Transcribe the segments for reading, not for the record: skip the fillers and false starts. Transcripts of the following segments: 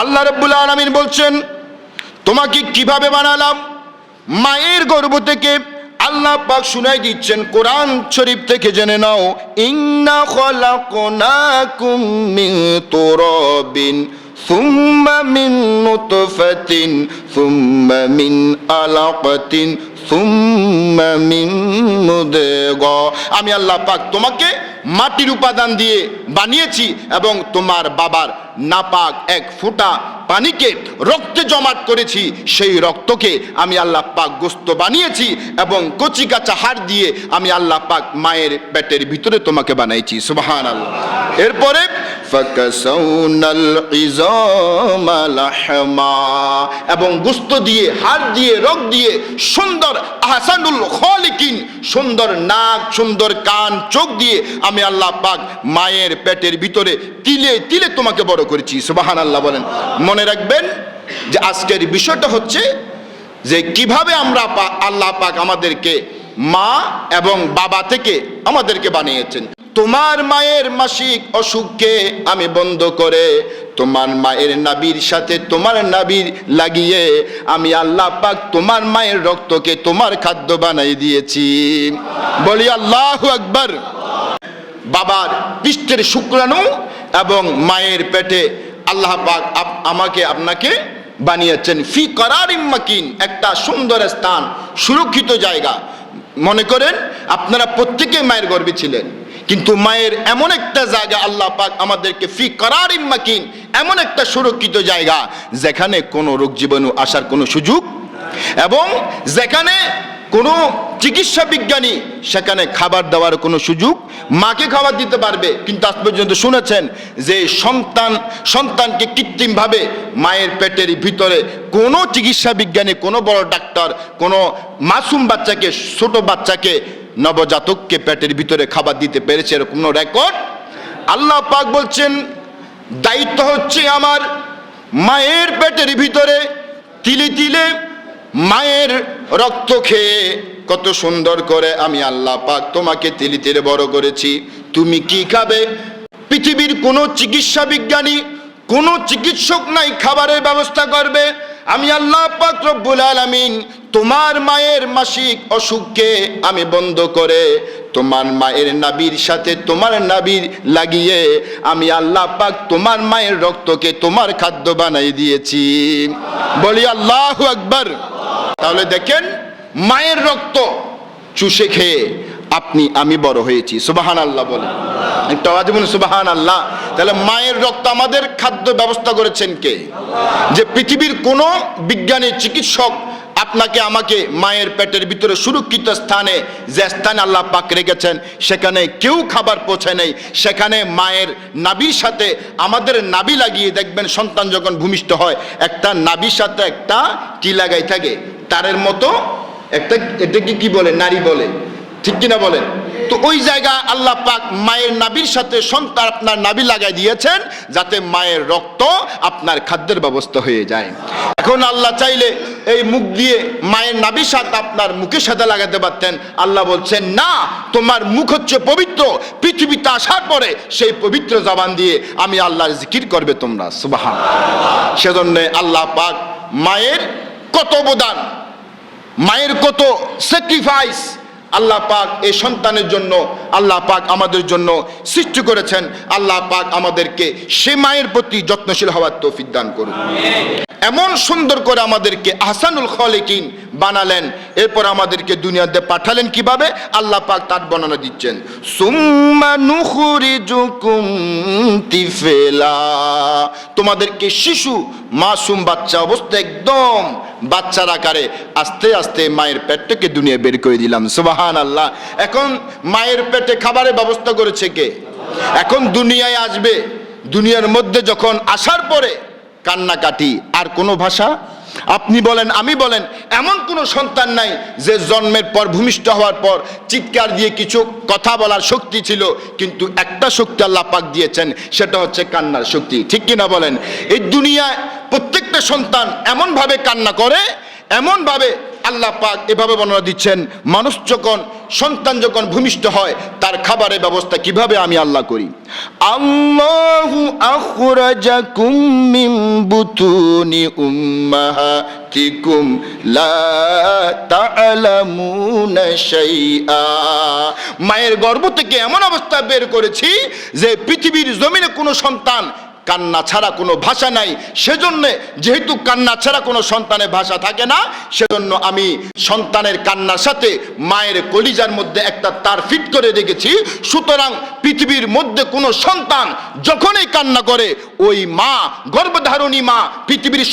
আল্লাহ রাব্বুল আলামিন বলছেন, তোমাকে কিভাবে বানালাম? মায়ের গর্ভ থেকে। আল্লাহ পাক শুনাই দিচ্ছেন কোরআন শরীফ থেকে, জেনে নাও, ইন্না খলাকনাকুম মিন তুরাবিন সুম্মা মিন নুতফাতিন সুম্মা মিন আলাকাতিন সুম্মা মিন মুদগা। আমি আল্লাহ পাক তোমাকে মাটির উপাদান দিয়ে বানিয়েছি এবং তোমার বাবার নাপাক এক ফোঁটা পানিকে রক্তে জমাট করেছি, সেই রক্তকে আমি আল্লাহ পাক গোস্ত বানিয়েছি এবং কচি কাঁচা হাড় দিয়ে আমি আল্লাহ পাক মায়ের পেটের ভিতরে তোমাকে বানাইছি। সুবহানাল্লাহ। এরপরে ফাকাসাউনাল ইযামা লাহমা, এবং গোস্ত দিয়ে, হাড় দিয়ে, রগ দিয়ে সুন্দর আহসানুল খালিকিন, সুন্দর নাক, সুন্দর কান, চোখ দিয়ে আমি আল্লাহ পাক মায়ের পেটের ভিতরে তিলে তিলে তোমাকে বড় করেছি। সুবহানাল্লাহ বলেন। মনে রাখবেন যে আজকের বিষয়টা হচ্ছে যে কিভাবে আমরা আল্লাহ পাক আমাদেরকে মা এবং বাবা থেকে আমাদেরকে বানিয়েছেন। তোমার মায়ের মাসিক অসুখকে আমি বন্ধ করে তোমার মায়ের নাভির সাথে তোমার নাভির লাগিয়ে আমি আল্লাহ পাক তোমার মায়ের রক্তকে তোমার খাদ্য বানাই দিয়েছি। বলি আল্লাহু আকবার। বাবার পৃষ্ঠের শুক্রাণু এবং মায়ের পেটে আল্লাহ পাক আমাকে আপনাকে বানিয়েছেন ফি করারিম মাকিন, একটা সুন্দর স্থান, সুরক্ষিত জায়গা। মনে করেন আপনারা প্রত্যেকে মায়ের গর্ভে ছিলেন, কিন্তু মায়ের এমন একটা জায়গা আল্লাহ পাক আমাদেরকে ফি করারিম মাকিন, এমন একটা সুরক্ষিত জায়গা যেখানে কোনো রোগ জীবাণু আসার কোনো সুযোগ, এবং যেখানে কোনো চিকিৎসা বিজ্ঞানী সেখানে খাবার দেওয়ার কোনো সুযোগ, মাকে খাবার দিতে পারবে। কিন্তু আজ পর্যন্ত শুনেছেন যে সন্তানকে কৃত্রিমভাবে মায়ের পেটের ভিতরে কোনো চিকিৎসা বিজ্ঞানী, কোনো বড় ডাক্তার, কোনো মাসুম বাচ্চাকে, ছোট বাচ্চাকে, নবজাতককে পেটের ভিতরে খাবার দিতে পেরেছে এরকম কোনো রেকর্ড? আল্লাহ পাক বলছেন, দায়িত্ব হচ্ছে আমার মায়ের পেটের ভিতরে তিলে তিলে মায়ের রক্ত খেয়ে কত সুন্দর করে আমি আল্লাহ পাক তোমাকে তিলে তিলে বড় করেছি। তুমি কি খাবে? পৃথিবীর কোনো চিকিৎসা বিজ্ঞানী, কোনো চিকিৎসক নাই খাবারের ব্যবস্থা করবে। আমি আল্লাহ পাক রব্বুল আলামিন তোমার মায়ের মাসিক অসুখকে আমি বন্ধ করে তোমার মায়ের নাভির সাথে তোমার নাভির লাগিয়ে আমি আল্লাহ পাক তোমার মায়ের রক্তকে তোমার খাদ্য বানাই দিয়েছি। বলি আল্লাহু আকবার। তাহলে দেখেন, মায়ের রক্ত চুষে খেয়ে আমি বড় হয়েছি। সুবহানাল্লাহ বলেন। একটা আওয়াজ বলুন সুবহানাল্লাহ। তাহলে মায়ের রক্ত আমাদের খাদ্য ব্যবস্থা করেছেন কে? যে পৃথিবীর কোনো বিজ্ঞানী, চিকিৎসক আপনাকে আমাকে মায়ের পেটের ভিতরে সুরক্ষিত স্থানে, যে স্থানে আল্লাহ পাক রেখেছেন, সেখানে কেউ খাবার পৌঁছায় নেই। সেখানে মায়ের নাভির সাথে আমাদের নাভি লাগিয়ে দেখবেন, সন্তান যখন ভূমিষ্ঠ হয় একটা নাভির সাথে একটা কি লাগাই থাকে, তারের মতো একটা, এটাকে কি বলে? নারী বলে, ঠিক কিনা বলেন? তো ওই জায়গা আল্লাহ পাক মায়ের নাভির সাথে সন্তান আপনার নাভি লাগাই দিয়েছেন, যাতে মায়ের রক্ত আপনার খাদ্যের ব্যবস্থা হয়ে যায়। এখন আল্লাহ চাইলে এই মুখ দিয়ে মায়ের নাভির সাথে আপনার মুখের সাথে লাগাতে পারতেন। আল্লাহ বলছেন, না, তোমার মুখ হচ্ছে পবিত্র, পৃথিবীতে আসার পরে সেই পবিত্র জবান দিয়ে আমি আল্লাহর জিকির করবে তোমরা। সুবহানাল্লাহ। সেজন্য আল্লাহ পাক মায়ের কত অবদান, মায়ের কত স্যাক্রিফাইস আল্লাহ পাক এই সন্তানের জন্য আল্লাহ পাক আমাদের জন্য সৃষ্টি করেছেন। আল্লাহ পাক আমাদেরকে সে মায়ের প্রতি যত্নশীল হওয়ার তৌফিক দান করুন। এমন সুন্দর করে আমাদেরকে আহসানুল খালিকিন বানালেন, এরপর আমাদেরকে দুনিয়াতে পাঠালেন কিভাবে? আল্লাহ পাক তার বর্ণনা দিচ্ছেন, সুম্মা নুখরিজুকুম তিফলা, তোমাদেরকে শিশু, মাসুম বাচ্চা অবস্থা, একদম বাচ্চার আকারে আস্তে আস্তে মায়ের পেট থেকে দুনিয়া বের করে দিলাম। সুবহানাল্লাহ। এখন মায়ের পেটে খাবারের ব্যবস্থা করেছে কে? এখন দুনিয়ায় আসবে, দুনিয়ার মধ্যে যখন আসার পরে কান্নাকাটি আর কোনো ভাষা, আপনি বলেন, আমি বলেন, এমন কোনো সন্তান নাই যে জন্মের পর, ভূমিষ্ঠ হওয়ার পর চিৎকার দিয়ে কিছু কথা বলার শক্তি ছিল, কিন্তু একটা শক্তি আল্লাহ পাক দিয়েছেন, সেটা হচ্ছে কান্নার শক্তি। ঠিক কিনা বলেন? এই দুনিয়ায় প্রত্যেকটা সন্তান এমনভাবে কান্না করে, এমনভাবে আল্লাহ পাক এভাবে বর্ণনা দিচ্ছেন, মানুষ যখন সন্তান যখন ভূমিষ্ঠ হয় তার খাবারের ব্যবস্থা কিভাবে আমি আল্লাহ করি। আল্লাহু আখরাজাকুম মিন বুতুনি উম্মাহাতিকুম লা তা'লামুনা শাইআ। মায়ের গর্ভ থেকে এমন অবস্থা বের করেছি যে পৃথিবীর জমিনে কোনো সন্তান কান্না ছাড়া কোনো ভাষা নাই, সেজন্য যেহেতু কান্না ছাড়া কোনো সন্তানের ভাষা থাকে না, সেজন্য আমি সন্তানের কান্নার সাথে মায়ের কলিজার মধ্যে একটা তার ফিট করে রেখেছি। সুতরাং পৃথিবীর মধ্যে কোনো সন্তান যখনই কান্না করে ওই মা, গর্ভধারণী মা পৃথিবীর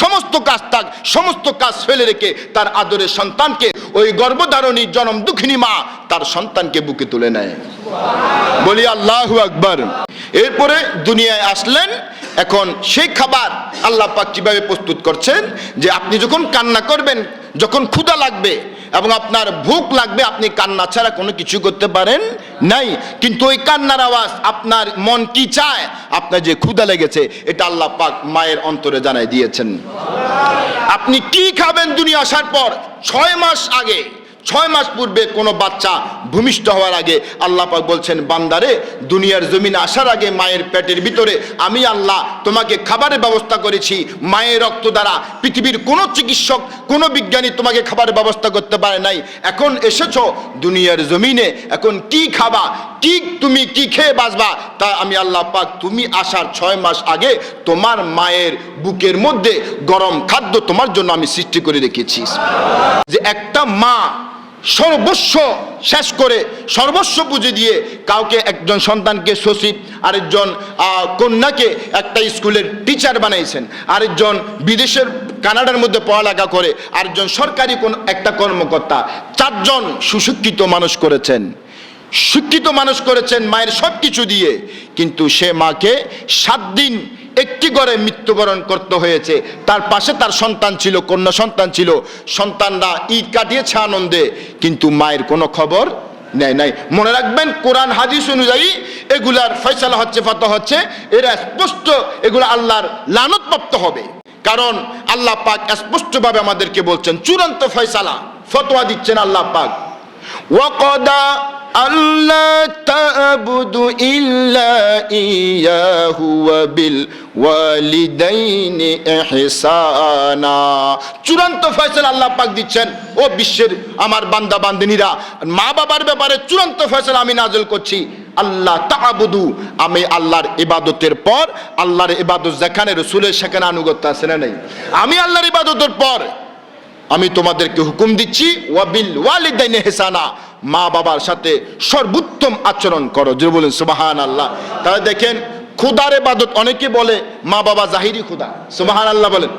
সমস্ত কাজ ফেলে রেখে তার আদরের সন্তানকে, ওই গর্ভধারণী জনম দুঃখিনী মা তার সন্তানকে বুকে তুলে নেয়। বলি আল্লাহু আকবার। এরপরে দুনিয়ায় আসলেন, এখন সেই খাবার আল্লাহ পাক কিভাবে প্রস্তুত করছেন যে আপনি যখন কান্না করবেন, যখন ক্ষুধা লাগবে এবং আপনার ভুখ লাগবে, আপনি কান্না ছাড়া কোনো কিছু করতে পারেন নাই, কিন্তু ওই কান্নার আওয়াজ আপনার মন কি চায়, আপনার যে ক্ষুধা লেগেছে এটা আল্লাহ পাক মায়ের অন্তরে জানাই দিয়েছেন। আপনি কি খাবেন দুনিয়া আসার পর 6 মাস আগে, 6 মাস পূর্বে কোনো বাচ্চা ভূমিষ্ঠ হওয়ার আগে আল্লাহ পাক বলছেন, বান্দারে দুনিয়ার জমিনে আসার আগে মায়ের পেটের ভিতরে আমি আল্লাহ তোমাকে খাবারের ব্যবস্থা করেছি। মায়ের রক্ত দ্বারা পৃথিবীর কোনো চিকিৎসক, কোনো বিজ্ঞানী তোমাকে খাবারের ব্যবস্থা করতে পারে নাই। এখন এসেছো দুনিয়ার জমিনে, এখন কি খাবা, তুমি কি খেয়ে বাঁচবা, তা আমি আল্লাহ পাক তুমি আসার 6 মাস আগে তোমার মায়ের বুকের মধ্যে গরম খাদ্য তোমার জন্য আমি সৃষ্টি করে রেখেছি। যে একটা মা সর্বস্ব শেষ করে, সর্বস্ব পুঁজি দিয়ে কাউকে, একজন সন্তানকে সচিব, আরেকজন কন্যাকে একটা স্কুলের টিচার বানাইছেন, আরেকজন বিদেশের কানাডার মধ্যে পড়ালেখা করে, আরেকজন সরকারি কোন একটা কর্মকর্তা, 4 জন সুশিক্ষিত মানুষ করেছেন, শিক্ষিত মানুষ করেছেন মায়ের সব কিছু দিয়ে। কিন্তু সে মাকে 7 দিন একটি ঘরে মৃত্যুবরণ করতে হয়েছে। তার পাশে তার সন্তান ছিল, কন্যা সন্তান ছিল, সন্তানরা ঈদ কাটিয়েছে আনন্দে, কিন্তু মায়ের কোনো খবর নেয় নাই। মনে রাখবেন, কোরআন হাদিস অনুযায়ী এগুলার ফয়সালা হচ্ছে, ফাতোয়া হচ্ছে, এরা স্পষ্ট এগুলো আল্লাহর লানতপ্রাপ্ত হবে। কারণ আল্লাহ পাক স্পষ্টভাবে আমাদেরকে বলছেন, চূড়ান্ত ফয়সালা ফতোয়া দিচ্ছেন আল্লাহ পাক, ওয়াকাদা আল্লাহ তা'বুদু ইল্লা ইয়াহু ওয়া বিল ওয়ালিদাইনি ইহসানা। চূড়ান্ত ফয়সালা আল্লাহ পাক দিচ্ছেন, ও বিশ্বের আমার বান্দা বান্দিনীরা, মা বাবার ব্যাপারে চূড়ান্ত ফয়সালা আমি নাযিল করছি। আল্লাহ তা'বুদু, আমি আল্লাহর ইবাদতের পর, আল্লাহর ইবাদত যেখানে রাসূলের সেখানে আনুগত্য আছে না নাই, আমি আল্লাহর ইবাদতের পর আমি তোমাদেরকে হুকুম দিচ্ছি, ওয়াবিল ওয়ালিদাইনি ইহসানা, মা বাবার সাথে সর্বোত্তম আচরণ করো। যে বলেন সুবহানাল্লাহ। তাহলে দেখেন, খুদার ইবাদত অনেকে বলে মা বাবা জাহিরি খুদা, সুবহানাল্লাহ বলেন,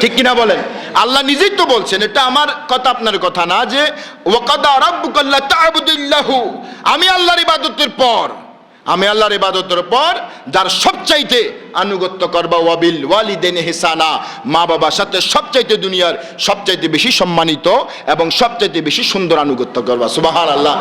ঠিক কিনা বলেন? আল্লাহ নিজেই তো বলছেন, এটা আমার কথা আপনার কথা না, যে ওয়াকাদা রাব্বুকা আল্লা তা'বুদু ইল্লাহু, আমি আল্লাহর ইবাদতের পর, আমি আল্লাহর ইবাদতের পর যার সবচাইতে আনুগত্য করবা, ওয়াবিল ওয়ালিদাইনি ইহসানা, মা বাবার সাথে সবচাইতে দুনিয়ার সবচাইতে বেশি সম্মানিত এবং সবচাইতে বেশি সুন্দর আনুগত্য করবা। সুবহানাল্লাহ।